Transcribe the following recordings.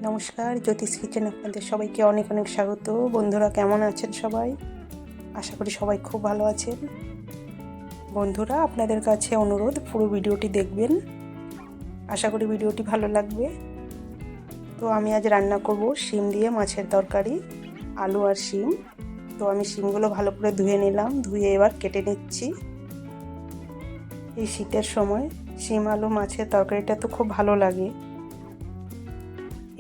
নমস্কার, জ্যোতিষ কিচেন আপনাদের সবাইকে অনেক অনেক স্বাগত। বন্ধুরা কেমন আছেন সবাই? আশা করি সবাই খুব ভালো আছেন। বন্ধুরা আপনাদের কাছে অনুরোধ, পুরো ভিডিওটি দেখবেন, আশা করি ভিডিওটি ভালো লাগবে। তো আমি আজ রান্না করব শিম দিয়ে মাছের তরকারি, আলু আর শিম। তো আমি শিমগুলো ভালো করে ধুয়ে নিলাম, ধুয়ে এবার কেটে নিচ্ছি। এই শীতের সময় শিম আলু মাছের তরকারিটা তো খুব ভালো লাগে।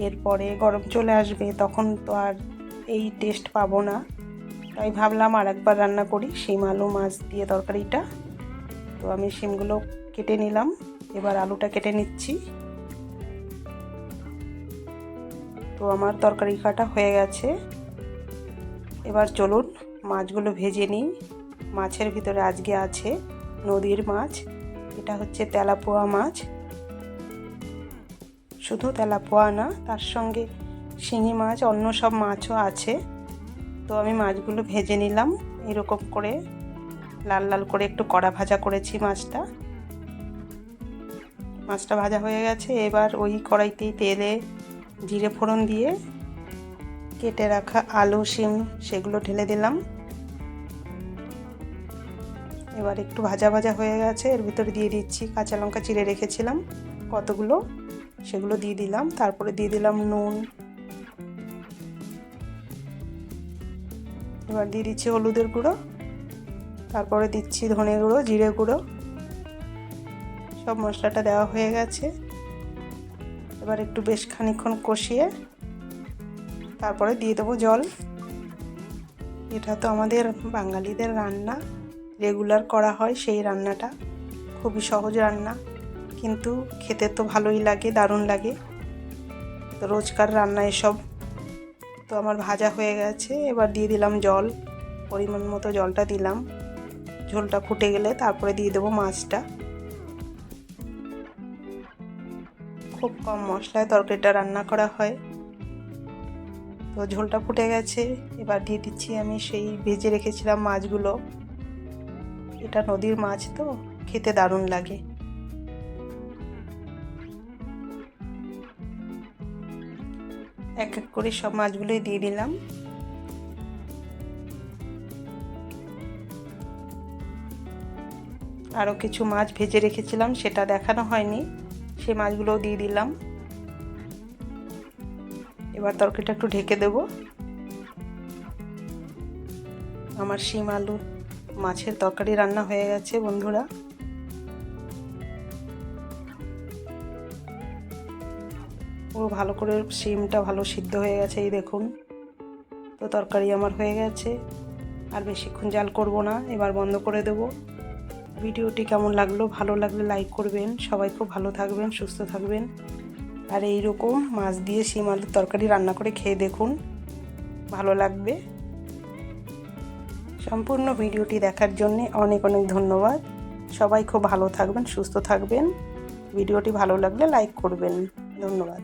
এরপরে গরম চলে আসবে, তখন তো আর এই টেস্ট পাবো না, তাই ভাবলাম আর একবার রান্না করি শিম আলু মাছ দিয়ে তরকারিটা। তো আমি শিমগুলো কেটে নিলাম, এবার আলুটা কেটে নিচ্ছি। তো আমার তরকারি কাটা হয়ে গেছে, এবার চলুন মাছগুলো ভেজে নিই। মাছের ভিতরে আজকে আছে নদীর মাছ, এটা হচ্ছে তেলাপোয়া মাছ। শুধু তেলাপোয়া না, তার সঙ্গে শিঙি মাছ, অন্য সব মাছও আছে। তো আমি মাছগুলো ভেজে নিলাম এরকম করে, লাল লাল করে একটু কড়া ভাজা করেছি মাছটা ভাজা হয়ে গেছে। এবার ওই কড়াইতেই তেলে জিরে ফোড়ন দিয়ে কেটে রাখা আলু শিম সেগুলো ঢেলে দিলাম। এবার একটু ভাজা ভাজা হয়ে গেছে, এর ভিতরে দিয়ে দিচ্ছি কাঁচা লঙ্কা চিড়ে রেখেছিলাম কতগুলো, সেগুলো দিয়ে দিলাম। তারপরে দিয়ে দিলাম নুন, এবার দিয়ে দিচ্ছি হলুদের গুঁড়ো, তারপরে দিচ্ছি ধনে গুঁড়ো, জিরে গুঁড়ো। সব মশলাটা দেওয়া হয়ে গেছে। এবার একটু বেশ খানিকক্ষণ কষিয়ে তারপরে দিয়ে দেবো জল। এটা তো আমাদের বাঙালিদের রান্না, রেগুলার করা হয় সেই রান্নাটা, খুবই সহজ রান্না, কিন্তু খেতে তো ভালোই লাগে, দারুণ লাগে। তো রোজকার রান্না এসব। তো আমার ভাজা হয়ে গেছে, এবার দিয়ে দিলাম জল, পরিমাণ মতো জলটা দিলাম। ঝোলটা ফুটে গেলে তারপরে দিয়ে দেবো মাছটা। খুব কম মশলায় তরকারিটা রান্না করা হয়। তো ঝোলটা ফুটে গেছে, এবার দিয়ে দিচ্ছি আমি সেই ভেজে রেখেছিলাম মাছগুলো। এটা নদীর মাছ তো খেতে দারুণ লাগে। এক এক করে সব মাছগুলোই দিয়ে দিলাম। আরও কিছু মাছ ভেজে রেখেছিলাম, সেটা দেখানো হয়নি, সে মাছগুলোও দিয়ে দিলাম। এবার তরকারিটা একটু ঢেকে দেব। আমার শিম আলু মাছের তরকারি রান্না হয়ে গেছে বন্ধুরা। পুরো ভালো করে শিমটা ভালো সিদ্ধ হয়ে গেছে, এই দেখুন। তো তরকারি আমার হয়ে গেছে, আর বেশিক্ষণ জাল করব না, এবার বন্ধ করে দেব। ভিডিওটি কেমন লাগলো? ভালো লাগলে লাইক করবেন। সবাই খুব ভালো থাকবেন, সুস্থ থাকবেন। আর এই রকম মাছ দিয়ে শিম আলুর তরকারি রান্না করে খেয়ে দেখুন, ভালো লাগবে। সম্পূর্ণ ভিডিওটি দেখার জন্য অনেক অনেক ধন্যবাদ। সবাই খুব ভালো থাকবেন, সুস্থ থাকবেন। ভিডিওটি ভালো লাগলে লাইক করবেন। ধন্যবাদ।